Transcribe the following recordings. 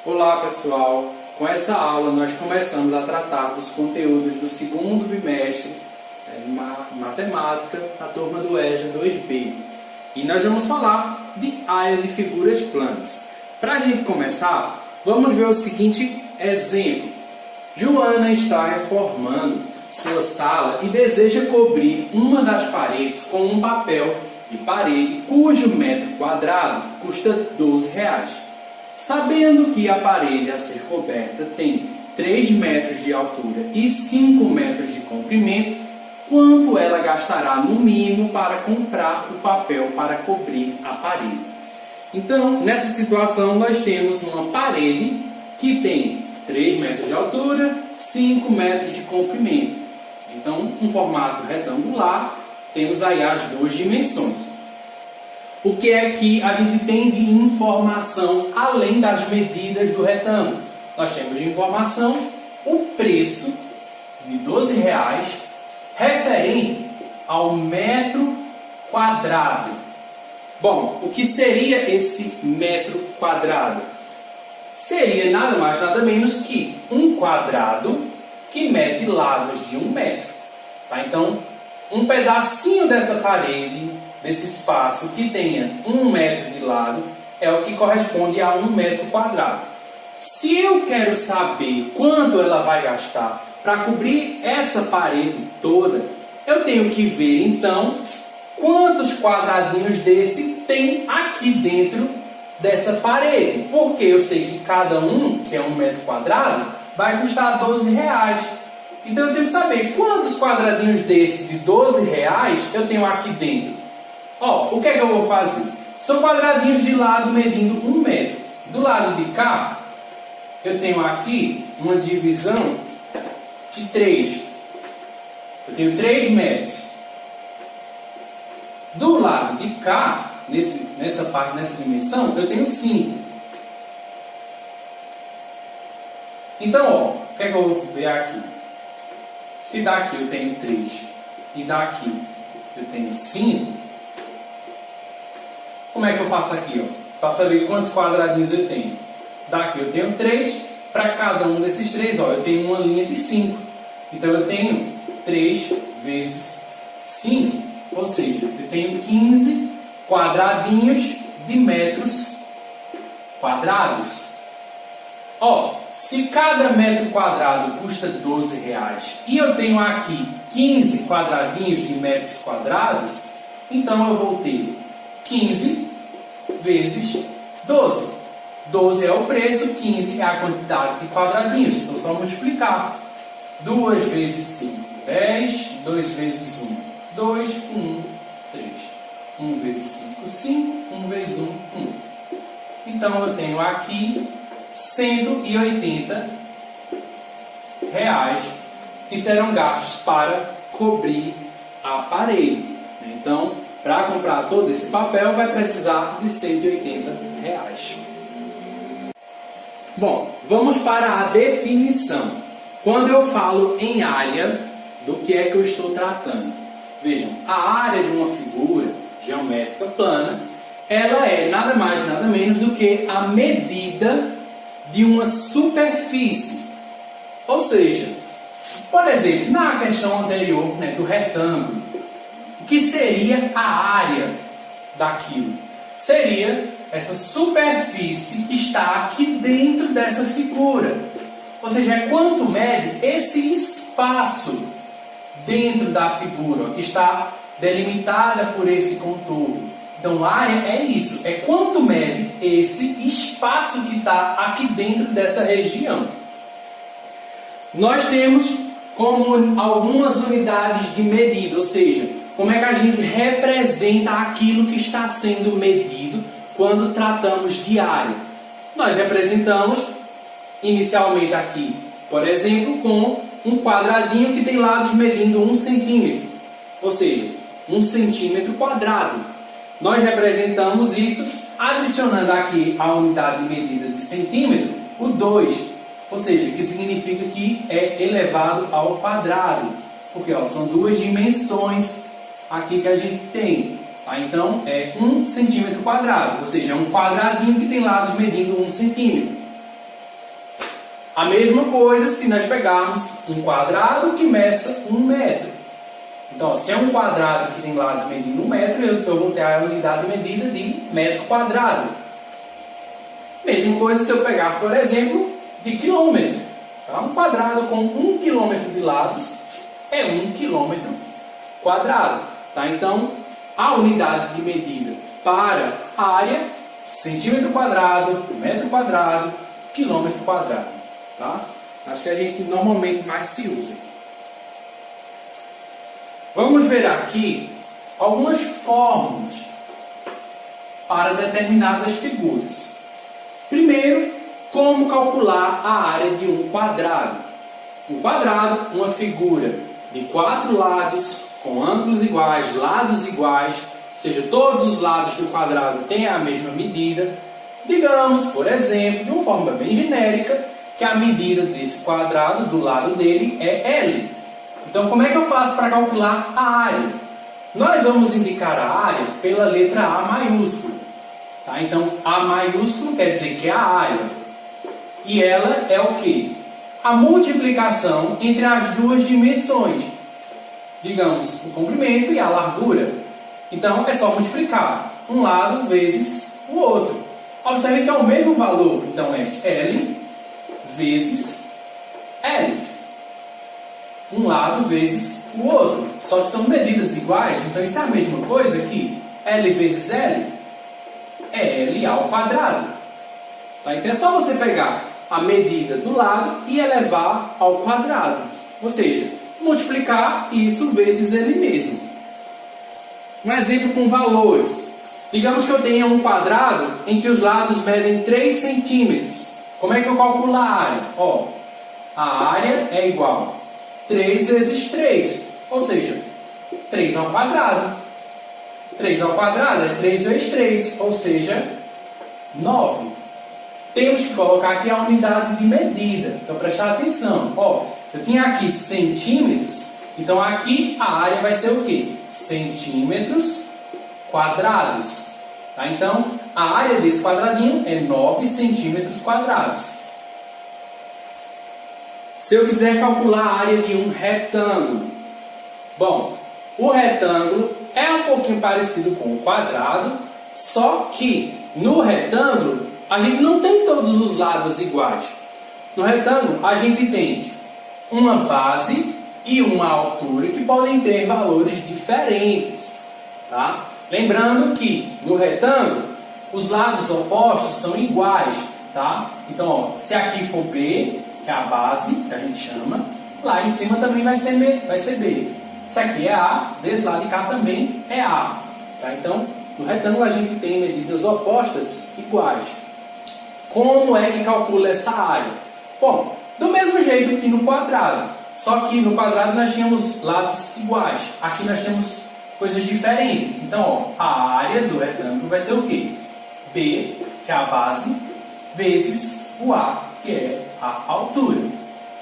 Olá pessoal, com essa aula nós começamos a tratar dos conteúdos do segundo bimestre de matemática na turma do EJA 2B. E nós vamos falar de área de figuras planas. Para a gente começar, vamos ver o seguinte exemplo. Joana está reformando sua sala e deseja cobrir uma das paredes com um papel de parede cujo metro quadrado custa R$12. Sabendo que a parede a ser coberta tem 3 metros de altura e 5 metros de comprimento, quanto ela gastará no mínimo para comprar o papel para cobrir a parede? Então, nessa situação, nós temos uma parede que tem 3 metros de altura, 5 metros de comprimento. Então, um formato retangular, temos aí as duas dimensões. O que é que a gente tem de informação além das medidas do retângulo? Nós temos de informação o preço de R$12 referente ao metro quadrado. Bom, o que seria esse metro quadrado? Seria nada mais nada menos que um quadrado que mede lados de 1 metro. Tá? Então, um pedacinho dessa parede, desse espaço que tenha 1 metro de lado, é o que corresponde a 1 metro quadrado. Se eu quero saber quanto ela vai gastar para cobrir essa parede toda, eu tenho que ver então quantos quadradinhos desse tem aqui dentro dessa parede. Porque eu sei que cada um, que é 1 metro quadrado, vai custar R$12. Então eu tenho que saber quantos quadradinhos desse de R$12 eu tenho aqui dentro. O que é que eu vou fazer? São quadradinhos de lado medindo 1 metro. Do lado de cá, eu tenho aqui uma divisão de 3. Eu tenho 3 metros. Do lado de cá, nessa parte, nessa dimensão, eu tenho 5. Então, o que é que eu vou ver aqui? Se daqui eu tenho 3 e daqui eu tenho 5, como é que eu faço aqui? Para saber quantos quadradinhos eu tenho. Daqui eu tenho 3, para cada um desses 3, eu tenho uma linha de 5. Então eu tenho 3 vezes 5, ou seja, eu tenho 15 quadradinhos de metros quadrados. Se cada metro quadrado custa R$12 e eu tenho aqui 15 quadradinhos de metros quadrados, então eu vou ter 15 vezes 12. 12 é o preço, 15 é a quantidade de quadradinhos. Vou só multiplicar. 2 vezes 5, 10. 2 vezes 1, 2. 1, 3. 1 vezes 5, 5. 1 vezes 1, 1. Então eu tenho aqui R$180 que serão gastos para cobrir a parede. Então, para comprar todo esse papel, vai precisar de R$180. Bom, vamos para a definição. Quando eu falo em área, do que é que eu estou tratando? Vejam, a área de uma figura geométrica plana, ela é nada mais nada menos do que a medida de uma superfície. Ou seja, por exemplo, na questão anterior, do retângulo, o que seria a área daquilo? Seria essa superfície que está aqui dentro dessa figura. Ou seja, é quanto mede esse espaço dentro da figura, que está delimitada por esse contorno. Então, área é isso, é quanto mede esse espaço que está aqui dentro dessa região. Nós temos como algumas unidades de medida, ou seja, como é que a gente representa aquilo que está sendo medido quando tratamos de área? Nós representamos inicialmente aqui, por exemplo, com um quadradinho que tem lados medindo 1 centímetro, ou seja, 1 centímetro quadrado. Nós representamos isso adicionando aqui a unidade de medida de centímetro, o 2, ou seja, que significa que é elevado ao quadrado, porque são duas dimensões aqui que a gente tem. Então, é 1 centímetro quadrado, ou seja, é um quadradinho que tem lados medindo 1 centímetro. A mesma coisa se nós pegarmos um quadrado que meça 1 metro. Então, se é um quadrado que tem lados medindo 1 metro, eu vou ter a unidade de medida de metro quadrado. Mesma coisa se eu pegar, por exemplo, de quilômetro. Tá? Um quadrado com 1 quilômetro de lados é 1 quilômetro quadrado. Tá? Então, a unidade de medida para a área, centímetro quadrado, metro quadrado, quilômetro quadrado. Tá? Acho que a gente normalmente mais se usa. Vamos ver aqui algumas fórmulas para determinadas figuras. Primeiro, como calcular a área de um quadrado. Um quadrado, uma figura de 4 lados, com ângulos iguais, lados iguais, ou seja, todos os lados do quadrado têm a mesma medida. Digamos, por exemplo, de uma forma bem genérica, que a medida desse quadrado, do lado dele, é L. Então, como é que eu faço para calcular a área? Nós vamos indicar a área pela letra A maiúscula. Tá? Então, A maiúsculo quer dizer que é a área. E ela é o quê? A multiplicação entre as duas dimensões. Digamos, o comprimento e a largura. Então, é só multiplicar um lado vezes o outro. Observe que é o mesmo valor. Então, é L vezes L. Um lado vezes o outro. Só que são medidas iguais. Então, isso é a mesma coisa que L vezes L é L ao quadrado. Tá? Então, é só você pegar a medida do lado e elevar ao quadrado. Ou seja, multiplicar isso vezes ele mesmo. Um exemplo com valores. Digamos que eu tenha um quadrado em que os lados medem 3 centímetros. Como é que eu calculo a área? Ó, a área é igual a 3 vezes 3. Ou seja, 3 ao quadrado. 3 ao quadrado é 3 vezes 3. Ou seja, 9. Temos que colocar aqui a unidade de medida. Então, prestar atenção. Ó, eu tinha aqui centímetros. Então, aqui a área vai ser o quê? Centímetros quadrados. Tá? Então, a área desse quadradinho é 9 centímetros quadrados. Se eu quiser calcular a área de um retângulo. Bom, o retângulo é um pouquinho parecido com o quadrado, só que no retângulo a gente não tem todos os lados iguais. No retângulo a gente tem uma base e uma altura que podem ter valores diferentes. Tá? Lembrando que no retângulo os lados opostos são iguais. Tá? Então, ó, se aqui for B, que é a base, que a gente chama, lá em cima também vai ser B. Se aqui é A, desse lado de cá também é A. Tá? Então, no retângulo a gente tem medidas opostas iguais. Como é que calcula essa área? Bom, do mesmo jeito que no quadrado. Só que no quadrado nós tínhamos lados iguais. Aqui nós temos coisas diferentes. Então, ó, a área do retângulo vai ser o quê? B, que é a base, vezes o A, que é a altura.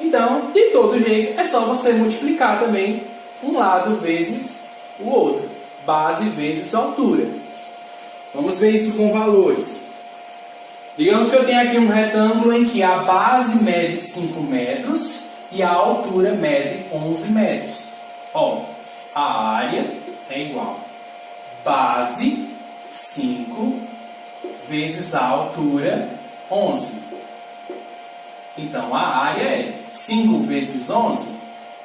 Então, de todo jeito, é só você multiplicar também um lado vezes o outro. Base vezes altura. Vamos ver isso com valores. Digamos que eu tenho aqui um retângulo em que a base mede 5 metros e a altura mede 11 metros. Ó, a área é igual base 5 vezes a altura 11. Então, a área é 5 vezes 11,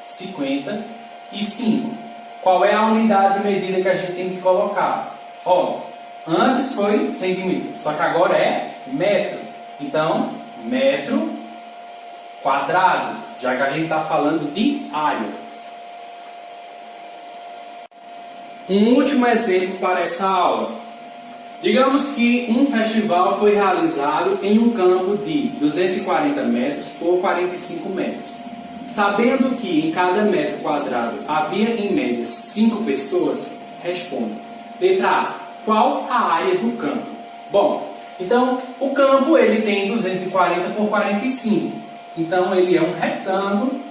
55. Qual é a unidade de medida que a gente tem que colocar? Ó, antes foi centímetro, só que agora é metro. Então, metro quadrado, já que a gente está falando de área. Um último exemplo para essa aula. Digamos que um festival foi realizado em um campo de 240 metros por 45 metros. Sabendo que em cada metro quadrado havia em média 5 pessoas, responda. Letra A. Qual a área do campo? Bom, então o campo ele tem 240 por 45. Então ele é um retângulo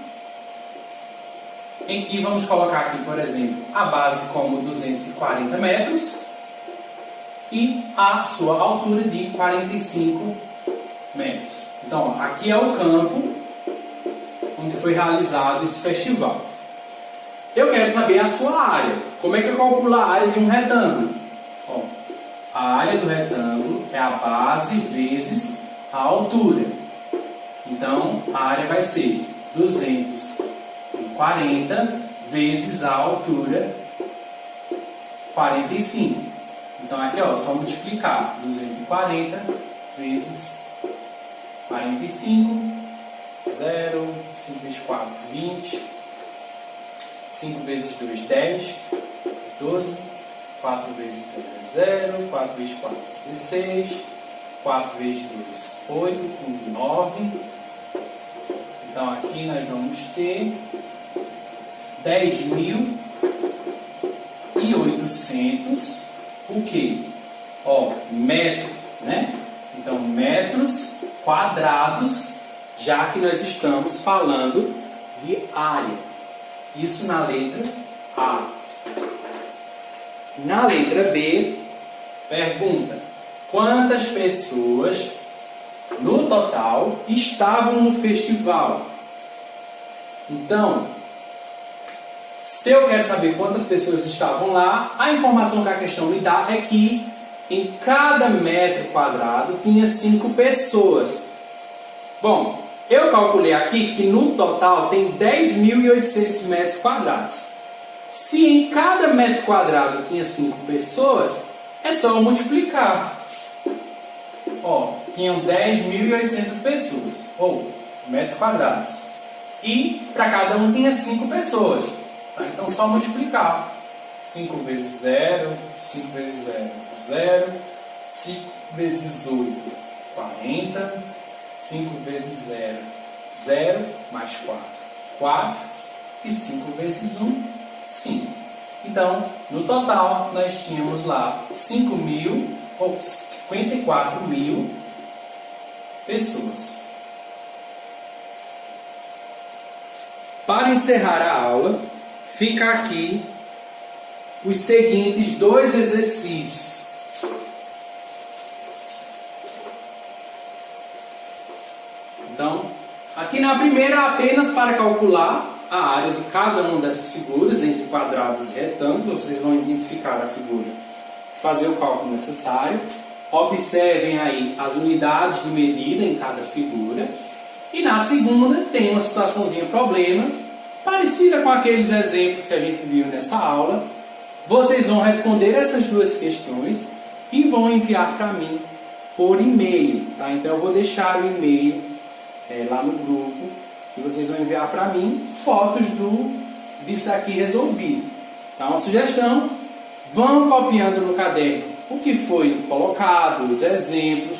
em que vamos colocar aqui, por exemplo, a base como 240 metros e a sua altura de 45 metros. Então, aqui é o campo onde foi realizado esse festival. Eu quero saber a sua área. Como é que eu calculo a área de um retângulo? Ó, a área do retângulo é a base vezes a altura. Então, a área vai ser 240 vezes a altura 45. Então, aqui, ó, só multiplicar 240 vezes 45, 0, 5 vezes 4, 20, 5 vezes 2, 10, 12, 4 vezes 0, 0, 4 vezes 4, 16, 4 vezes 2, 8, 1, 9. Então, aqui nós vamos ter 10.800, o quê? Ó, metro, né? Então, metros quadrados, já que nós estamos falando de área. Isso na letra A. Na letra B, pergunta: quantas pessoas no total estavam no festival? Então, se eu quero saber quantas pessoas estavam lá, a informação que a questão me dá é que em cada metro quadrado tinha 5 pessoas. Bom, eu calculei aqui que no total tem 10.800 metros quadrados. Se em cada metro quadrado tinha 5 pessoas, é só multiplicar. Ó, tinham 10.800 pessoas, ou metros quadrados. E para cada um tinha 5 pessoas. Tá? Então, só multiplicar. 5 vezes 0, 5 vezes 0, 0. 5 vezes 8, 40. 5 vezes 0, 0. Mais 4, 4. E 5 vezes 1, 5. Então, no total, nós tínhamos lá 54.000 pessoas. Para encerrar a aula, fica aqui os seguintes 2 exercícios. Então, aqui na primeira, apenas para calcular a área de cada uma dessas figuras, entre quadrados e retângulos. Vocês vão identificar a figura, fazer o cálculo necessário. Observem aí as unidades de medida em cada figura. E na segunda tem uma situaçãozinha problema, parecida com aqueles exemplos que a gente viu nessa aula. Vocês vão responder essas 2 questões e vão enviar para mim por e-mail. Tá? Então eu vou deixar o e-mail lá no grupo e vocês vão enviar para mim fotos disso daqui resolvido. Tá? Uma sugestão: vão copiando no caderno o que foi colocado, os exemplos.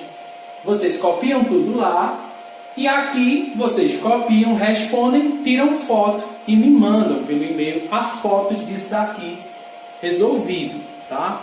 Vocês copiam tudo lá. E aqui vocês copiam, respondem, tiram foto e me mandam pelo e-mail as fotos disso daqui resolvido, tá?